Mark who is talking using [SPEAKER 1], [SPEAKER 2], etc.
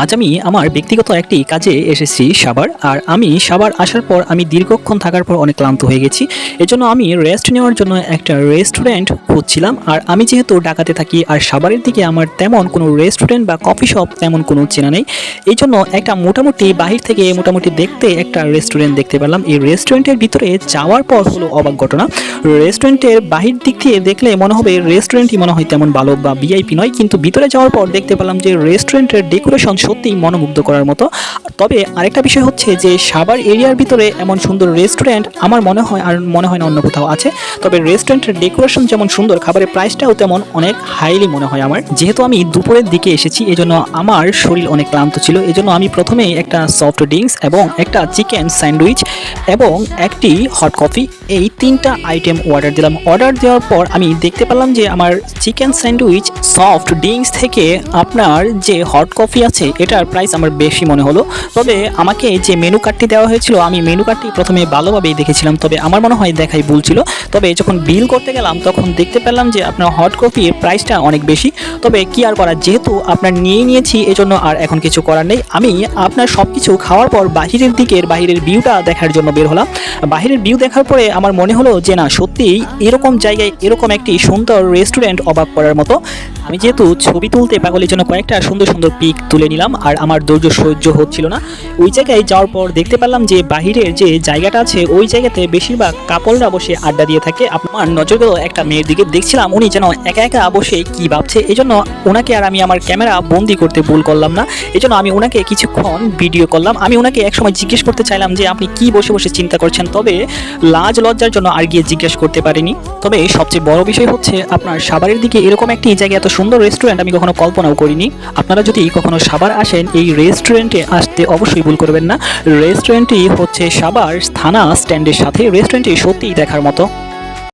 [SPEAKER 1] আজ আমি আমার ব্যক্তিগত একটি কাজে এসেছি সাভার। আর আমি সাভার আসার পর আমি দীর্ঘক্ষণ থাকার পর অনেক ক্লান্ত হয়ে গেছি। এজন্য আমি রেস্ট নেওয়ার জন্য একটা রেস্টুরেন্ট খুঁজছিলাম। আর আমি যেহেতু ঢাকাতে থাকি আর সাভারের দিকে আমার তেমন কোনো রেস্টুরেন্ট বা কফি শপ তেমন কোনো চেনা নেই। এই জন্য একটা মোটামুটি বাহির থেকে মোটামুটি দেখতে একটা রেস্টুরেন্ট দেখতে পেলাম। এই রেস্টুরেন্টের ভিতরে যাওয়ার পর হলো অবাক ঘটনা। রেস্টুরেন্টের বাহির দিক থেকে দেখলে মনে হবে রেস্টুরেন্টই মনে হয় তেমন ভালো বা ভিআইপি নয়, কিন্তু ভিতরে যাওয়ার পর দেখতে পেলাম যে রেস্টুরেন্টের ডেকোরেশন সত্যিই মনোমুগ্ধ করার মতো। তবে আরেকটা বিষয় হচ্ছে যে সাভার এরিয়ার ভিতরে এমন সুন্দর রেস্টুরেন্ট আমার মনে হয় না অন্য কোথাও আছে। তবে রেস্টুরেন্টের ডেকোরেশন যেমন সুন্দর, খাবারের প্রাইসটাও তেমন অনেক হাইলি মনে হয় আমার। যেহেতু আমি দুপুরের দিকে এসেছি এজন্য আমার শরীর অনেক ক্লান্ত ছিল। এজন্য আমি প্রথমেই একটা সফট ড্রিঙ্কস এবং একটা চিকেন স্যান্ডউইচ এবং একটি হট কফি, এই তিনটা আইটেম অর্ডার দিলাম। অর্ডার দেওয়ার পর আমি দেখতে পেলাম যে আমার চিকেন স্যান্ডউইচ সফট ড্রিঙ্কস থেকে আপনার যে হট কফি আছে এটার প্রাইস আমার বেশি মনে হলো। তবে আমাকে যে মেনু কার্ডটি দেওয়া হয়েছিল আমি মেনু কার্ডটি প্রথমে ভালোভাবেই দেখেছিলাম, তবে আমার মনে হয় দেখাই ভুল ছিল। তবে যখন বিল করতে গেলাম তখন দেখতে পেলাম যে আপনার হট কফির প্রাইসটা অনেক বেশি। তবে কি আর করার, যেহেতু আপনার নিয়েছি এজন্য আর এখন কিছু করার নেই। আমি আপনার সব কিছু খাওয়ার পর বাহিরের ভিউটা দেখার জন্য বের হলাম। বাহিরের ভিউ দেখার পরে আমার মনে হলো যে না, সত্যিই এরকম জায়গায় এরকম একটি সুন্দর রেস্টুরেন্ট অবাক করার মতো। আমি যেহেতু ছবি তুলতে পাগলের জন্য কয়েকটা সুন্দর সুন্দর পিক তুলে নিলাম আর আমার ধৈর্য সহ্য হচ্ছিল না। ওই জায়গায় যাওয়ার পর দেখতে পেলাম যে বাহিরের যে জায়গাটা আছে ওই জায়গাতে বেশিরভাগ কাপলরা বসে আড্ডা দিয়ে থাকে। আমার নজর গেল একটা মেয়ের দিকে, দেখছিলাম উনি যেন একা একা বসে কি ভাবছে। এই জন্য ওনাকে আর আমি আমার ক্যামেরা বন্দি করতে ভুল করলাম না। এই জন্য আমি ওনাকে কিছুক্ষণ ভিডিও করলাম। আমি ওনাকে একসময় জিজ্ঞেস করতে চাইলাম যে আপনি কি বসে বসে চিন্তা করছেন, তবে লাজ লজ্জার জন্য আর গিয়ে জিজ্ঞেস করতে পারিনি। তবে সবচেয়ে বড় বিষয় হচ্ছে আপনার সাভারের দিকে এরকম একটি জায়গায় এত সুন্দর রেস্টুরেন্ট আমি কখনো কল্পনাও করিনি। আপনারা যদি কখনো সাভার আসেন এই রেস্টুরেন্টে আসতে অবশ্যই ভুল করবেন না। রেস্টুরেন্টটি হচ্ছে সাভার থানা স্ট্যান্ডের সাথে। রেস্টুরেন্টটি সত্যিই দেখার মতো।